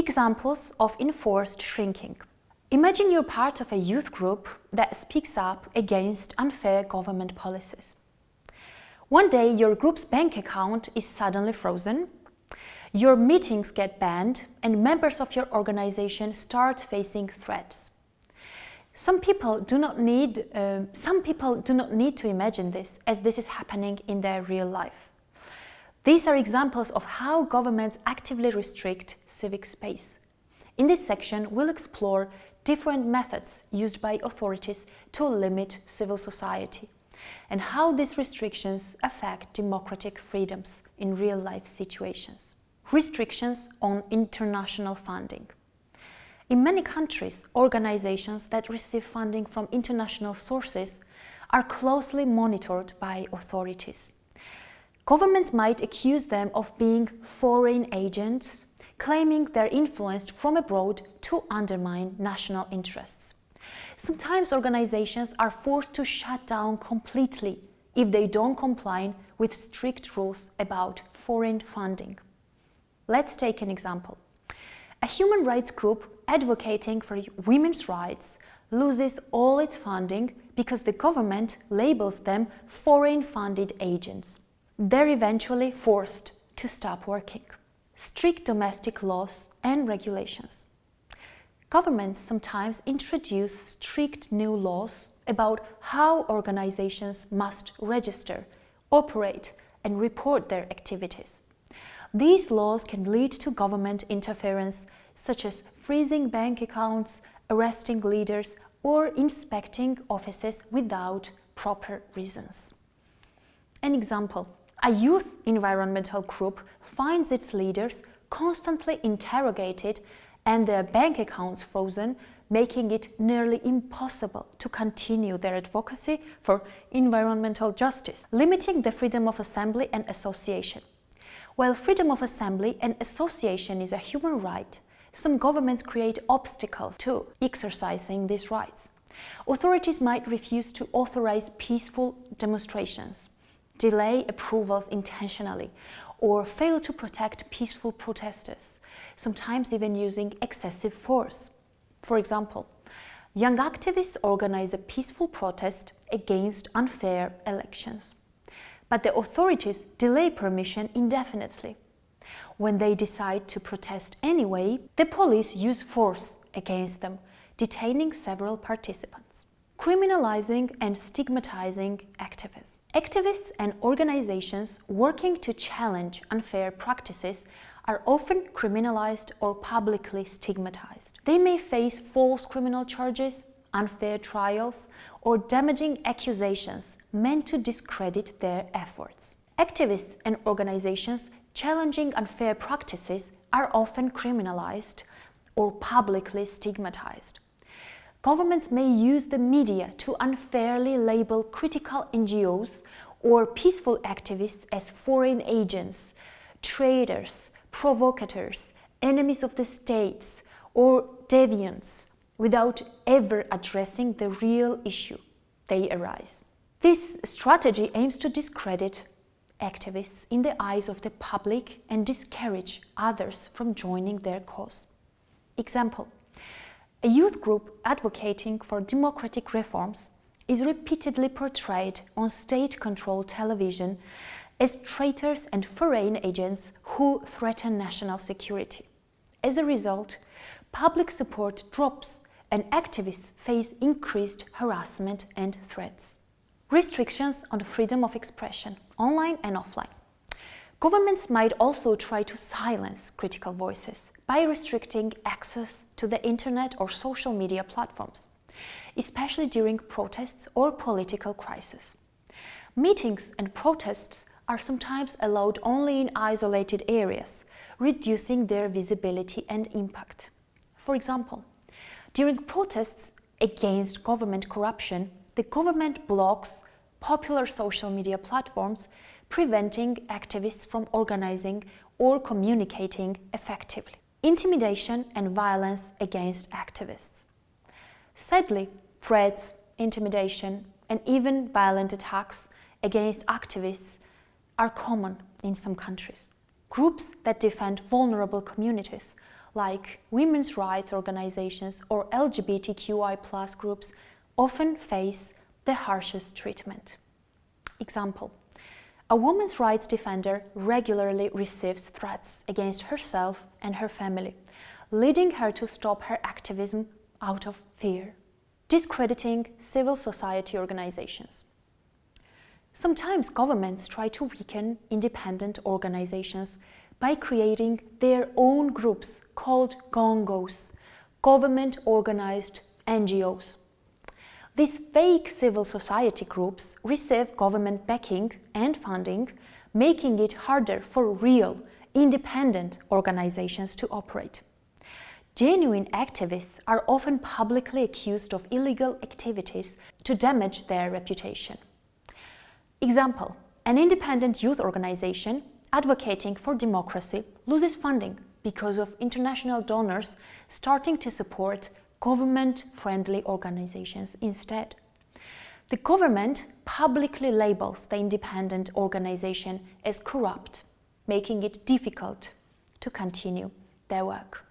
Examples of enforced shrinking. Imagine you're part of a youth group that speaks up against unfair government policies. One day your group's bank account is suddenly frozen, your meetings get banned, and members of your organization start facing threats. Some people do not need to imagine this, as this is happening in their real life. These are examples of how governments actively restrict civic space. In this section, we'll explore different methods used by authorities to limit civil society and how these restrictions affect democratic freedoms in real-life situations. Restrictions on international funding. In many countries, organizations that receive funding from international sources are closely monitored by authorities. Governments might accuse them of being foreign agents, claiming they're influenced from abroad to undermine national interests. Sometimes organizations are forced to shut down completely if they don't comply with strict rules about foreign funding. Let's take an example. A human rights group advocating for women's rights loses all its funding because the government labels them foreign-funded agents. They're eventually forced to stop working. Strict domestic laws and regulations. Governments sometimes introduce strict new laws about how organizations must register, operate, and report their activities. These laws can lead to government interference, such as freezing bank accounts, arresting leaders, or inspecting offices without proper reasons. An example: a youth environmental group finds its leaders constantly interrogated and their bank accounts frozen, making it nearly impossible to continue their advocacy for environmental justice, limiting the freedom of assembly and association. While freedom of assembly and association is a human right, some governments create obstacles to exercising these rights. Authorities might refuse to authorize peaceful demonstrations, delay approvals intentionally, or fail to protect peaceful protesters, sometimes even using excessive force. For example, young activists organize a peaceful protest against unfair elections, but the authorities delay permission indefinitely. When they decide to protest anyway, the police use force against them, detaining several participants. Criminalizing and stigmatizing activists. Activists and organizations working to challenge unfair practices are often criminalized or publicly stigmatized. They may face false criminal charges, unfair trials, or damaging accusations meant to discredit their efforts. Activists and organizations challenging unfair practices are often criminalized or publicly stigmatized. Governments may use the media to unfairly label critical NGOs or peaceful activists as foreign agents, traitors, provocateurs, enemies of the states, or deviants, without ever addressing the real issue they arise. This strategy aims to discredit activists in the eyes of the public and discourage others from joining their cause. Example: a youth group advocating for democratic reforms is repeatedly portrayed on state-controlled television as traitors and foreign agents who threaten national security. As a result, public support drops and activists face increased harassment and threats. Restrictions on freedom of expression, online and offline. Governments might also try to silence critical voices by restricting access to the internet or social media platforms, especially during protests or political crises. Meetings and protests are sometimes allowed only in isolated areas, reducing their visibility and impact. For example, during protests against government corruption, the government blocks popular social media platforms, preventing activists from organizing or communicating effectively. Intimidation and violence against activists. Sadly, threats, intimidation, and even violent attacks against activists are common in some countries. Groups that defend vulnerable communities, like women's rights organizations or LGBTQI+ groups, often face the harshest treatment. Example: a women's rights defender regularly receives threats against herself and her family, leading her to stop her activism out of fear. Discrediting civil society organizations. Sometimes governments try to weaken independent organizations by creating their own groups called GONGOs, government-organized NGOs. These fake civil society groups receive government backing and funding, making it harder for real, independent organizations to operate. Genuine activists are often publicly accused of illegal activities to damage their reputation. Example: an independent youth organization advocating for democracy loses funding because of international donors starting to support government-friendly organizations instead. The government publicly labels the independent organization as corrupt, making it difficult to continue their work.